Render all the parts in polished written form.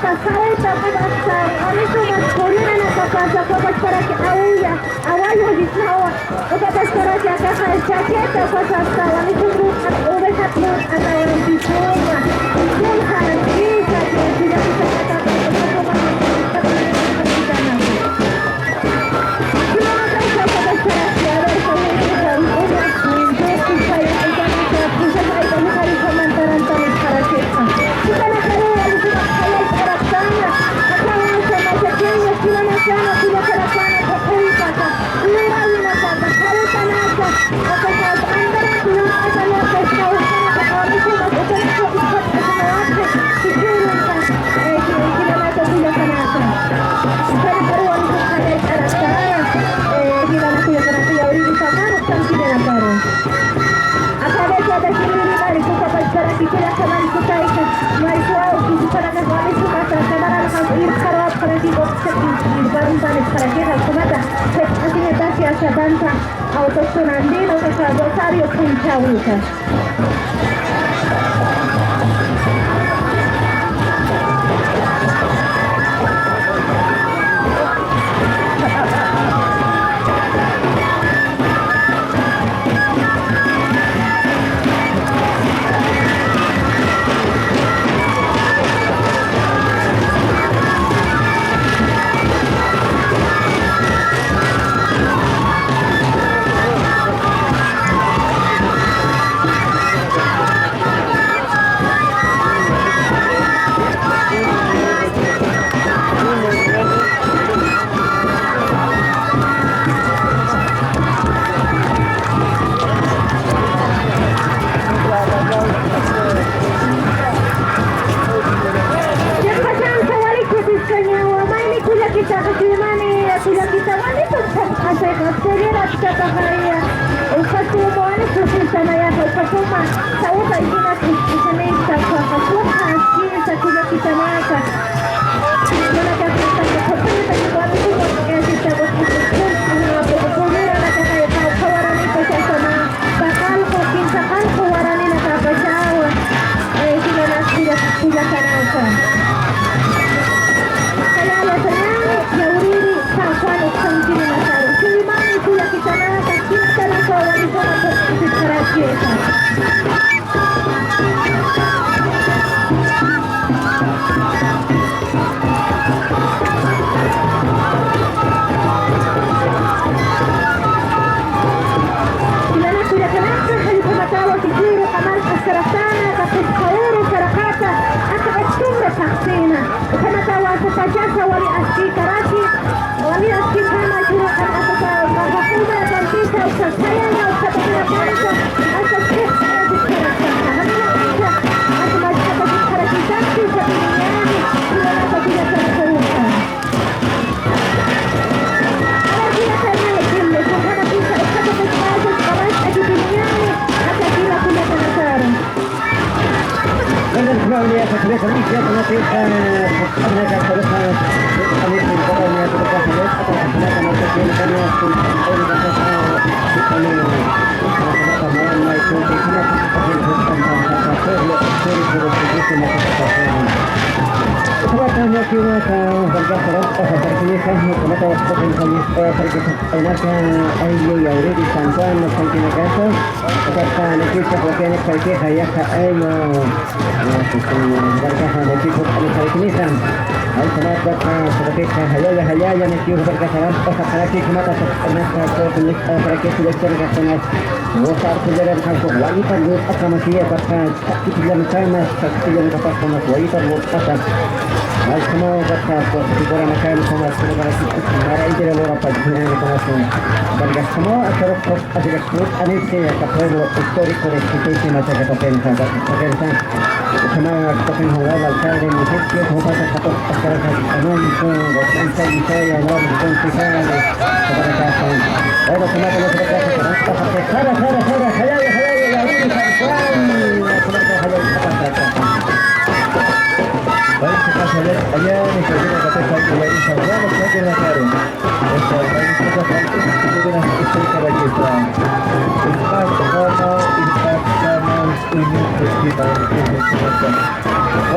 خريطة بس أنتم مسؤولين نتفاصيل فبشترك أويا أويا جسمه وبشترك كذا جاكيت فبشترك وأنتم وبشترك أنا يوم يكون خارجية كذا danza autostonandino che fa Rosario Punchaluca.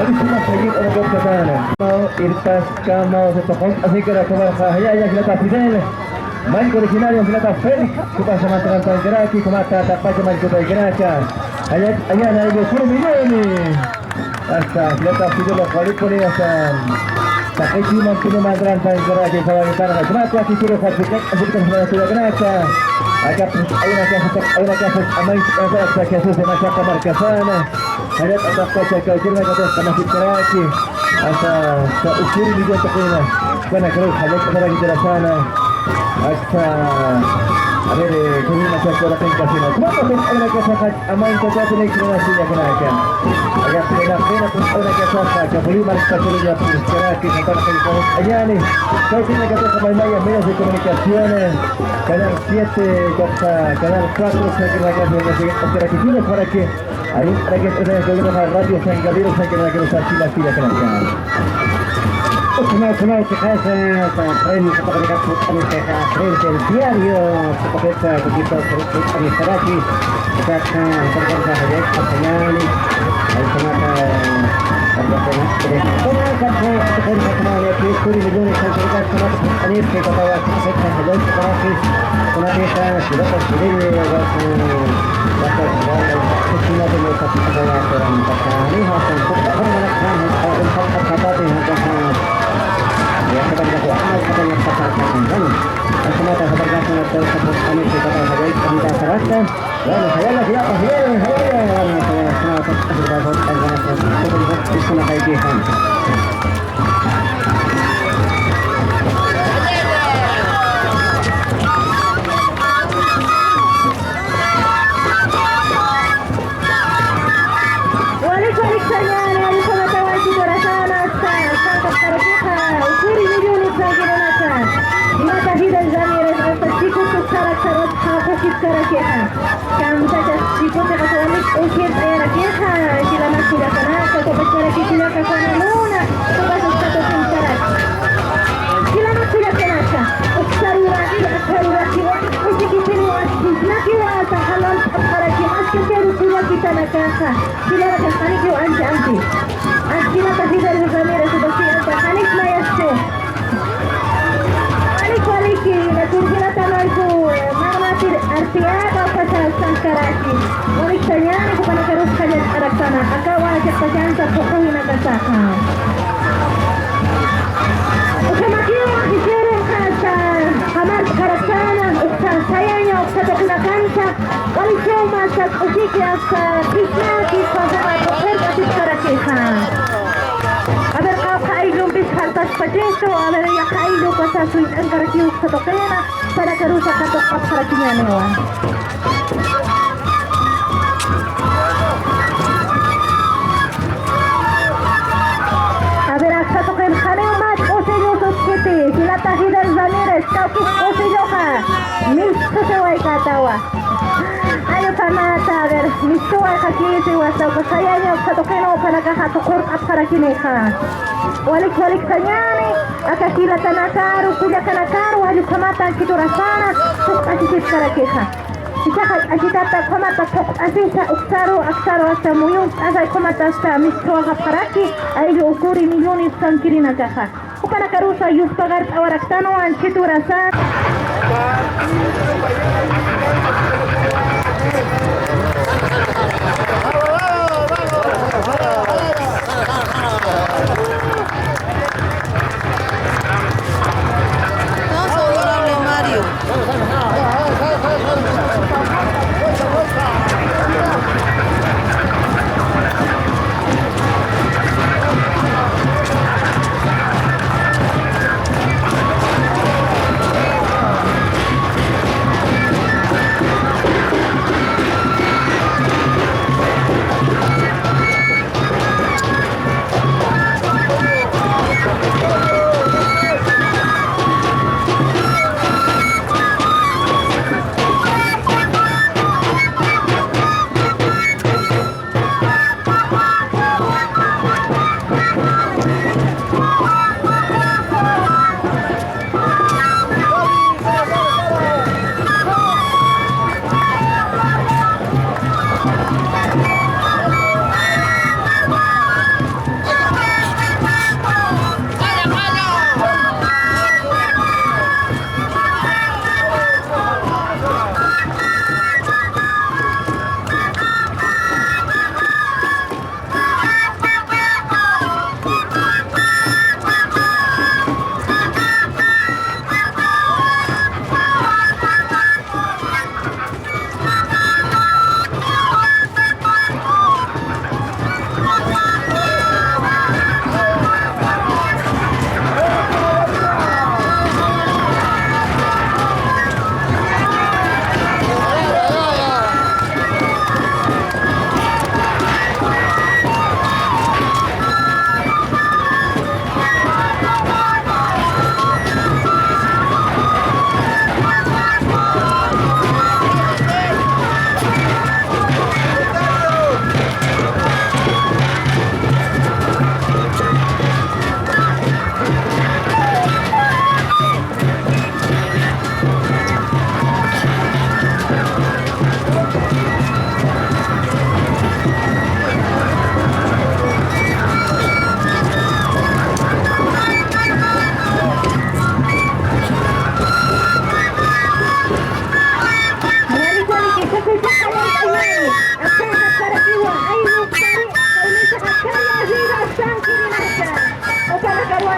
ولكن تجيب أنا قلت أنا إرتاس كما وستقوم أذكر كما هيا كلا تفيدين Marco originario Plata Félix, que pasa más tranquilaki, como hasta tapache Marco Taigaracha. Allá en el sur millones. Hasta Plata Fidel los Juanipones hasta Takechi Martino más tranquilaki, para evitar la grata, aquí quiero fabricar, así que se va a hacer la grata. Acá hay una casa amante que hace de Machaca Marcasana. Allá hasta Pacha que tiene una casa más Taigarachi. Hasta Usuri Millón Tejena. Buena cruz, allá para que te la sana. Hasta a ver, con una cosa la tengo así, ¿no? ¿Cuánto es una cosa a más importante que una silla con acá? Allá pena con una cosa que por ir más fácil ya será que sacar con allá ni todo tiene que hacer más medios de comunicaciones, canal 7, canal 4, que la casa de que tiene para que ahí para que tener que radio San Gabriel San que la que nos así la silla con acá. Una que pasa para premios para que frente al diario para que equipo para estar aquí para que Castellani ahí se mata Walik sanyani akakila tanakaru kuja tanakaru haju kamata kiturasana tuk asisip karakeka Sijaka ajitata kamata tuk asisa uksaru aksaru asa muyung asa kamata asa mistoa haparaki aijo ukuri milioni sankirina kaha upana karusa yuspagar awaraktano an kiturasana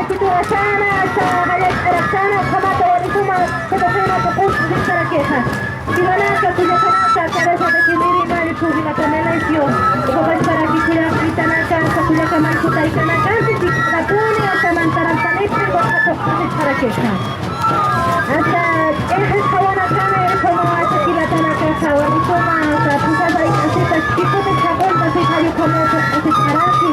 kitu sana shaghalet arakana kama tawanituma kutokana kukusu zikarakeka kiwanaka kuja kanaka karesa tekimiri mali kuvi na kamela isio kwa para kikira kitanaka kuja kama kutaikana kazi kikapuni atamantaran tanete kwa kukusu zikarakeka hata hawana kana kama watu kila tanaka tawanituma kusaza ikasita kikuta chabonda sikali kama kusikaraki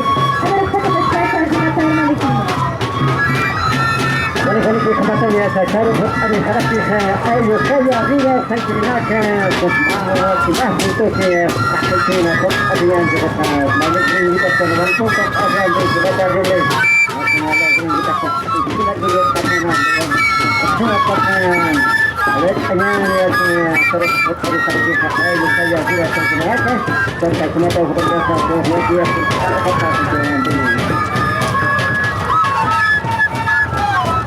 ولكن في خمسة تشارك أبي خلقها أي شيء غير سنتينات تسمعه وتباه توتي تحتين خط أبيان جبتها ما يمكن يبقى نمطو أبيان جبتها غير لكن هذا غير يبقى كل غير تماما الشرطة الأيام ترك خط أبي خلقها أي شيء غير سنتينات تسمعه وتباه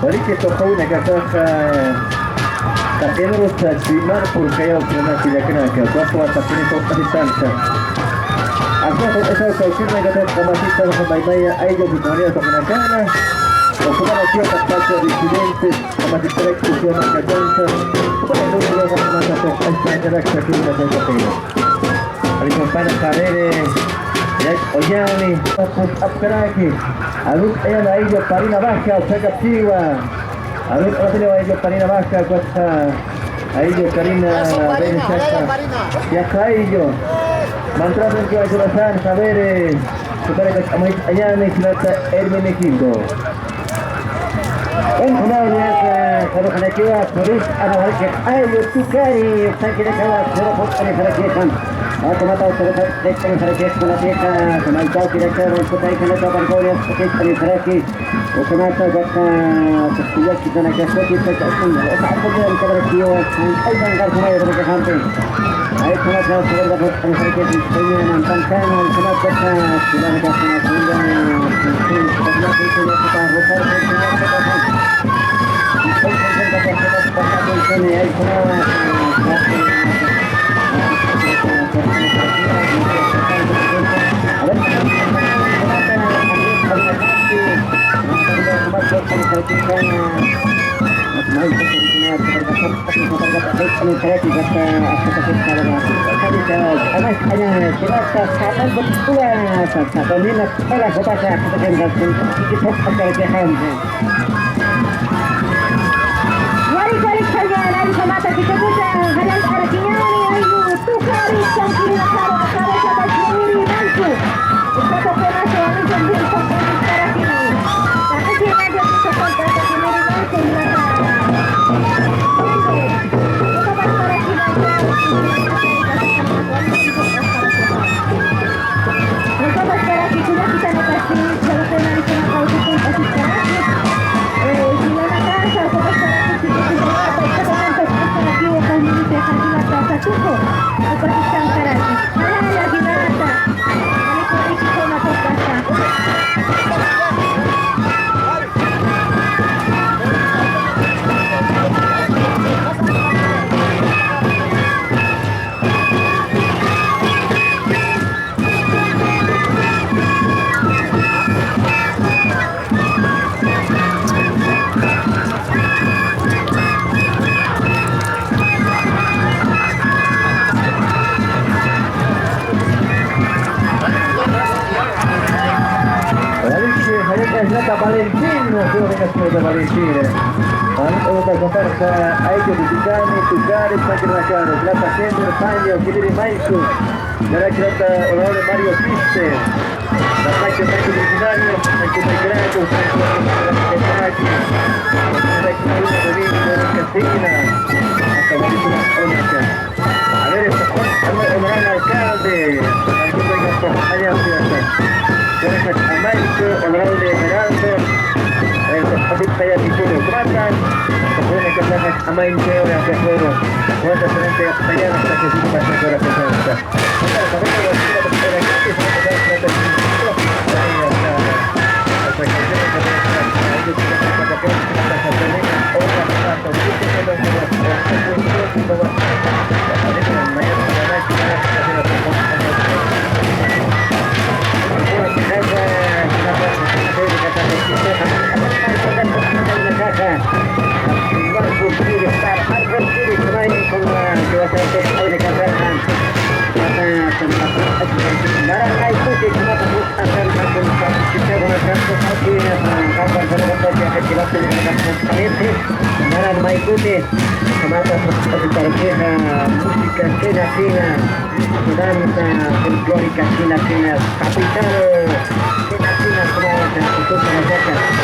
ولكن تقولنا كذاك تقدير التجميع بالخيال كنا في ذكرنا كذا وتقدير الديستانس أصلاً إذا توصلنا كذا كما تقول خبايبيا أي جو بطريقة تمنعنا وكمان أشياء تحتاج للسيدنت كما تترك تشوفنا كذا وكمان نقول لهم ما تقول أنت عندك شكل من ذلك الكومبانا كارير Ogiani, Apkaraki, Arut Ayana Ayo Parina Vasca, Sacaptiva, Arut Otelo Ayo Parina Vasca, Costa, Ayo Karina, Yacaillo, Mantrato que va a corazón, saber, Superakas Amait Ayana y Plata Hermenequildo. En Junaria, Sarojanequia, Polis, Anavarque, Ayo Tukari, Sakinekava, Serapot, Anavarquejan. Aku nak tahu sebab mereka mereka mereka kemarin tahu kira-kira orang kutai kena tahu bergolong seperti ini mereka. Aku nak tahu jika setiap kita nak jasa kita jasa. Apa pun yang kita berkiau, saya bangga semua yang mereka sampai. Aku nak tahu sebab mereka di sini nampak kan, aku nak tahu kita nak jasa sehingga sebab itu kita rukar semua kita kan. Wali-wali kalian ada semata kita buka halal arakinya ayo tukari sangkiri nakara nakara sahabat sendiri nanti kita pernah suami sendiri sangkiri sekarang ini tapi dia ada kita kontak sendiri nanti kita berharap kita sekarang kita notasi kalau kalian bisa tahu kita pasti sekarang gimana kan saya Tuko, apa isang karate? Halal lagi nata. Aliko ko na pagkasa. Nata Valentino, quello che nasce da Valentino. Oltre a conferenza Aiko di Ticani, Tucari, Sanchi Racano, Nata Kendra, Fagno, Chidiri Maiku, nella Nata Orale Mario Piste, la Sanchi Sanchi Originario, Sanchi Belgrado, Sanchi Sanchi, Sanchi Maruno Domingo, Cassina, hasta Valentino Onica. A ver, honorable alcalde, aquí vengo a acompañar gracias a Maico, honorable Geraldo, Habib Sayat Isidro Kumatan, kemudian gracias a Maico, gracias a Oro, gracias a Frente Sayat, hasta que se pasa por la presencia. Ahora, también lo que quiero hacer aquí es que se hasta que se laki-laki dengan transparansi dan mengikuti semata secara musika Cina danza folclórica Cina capital Cina semua dan untuk merasakan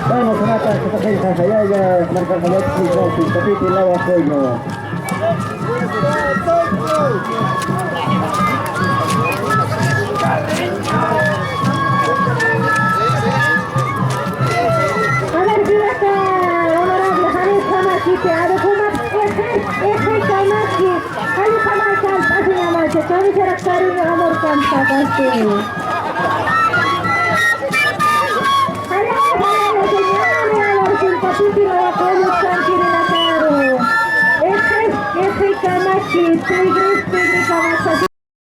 Bueno, Sonata, que está cerca de allá, marca el valor, y el agua cuello. A ver, fíjate, honorable Hanif Hamaki, ada kumat, Hamaki, Hanif Hamaki, asing Hamaki, kami jarak taruhnya amorkan pasti. Hamaki, Hamaki,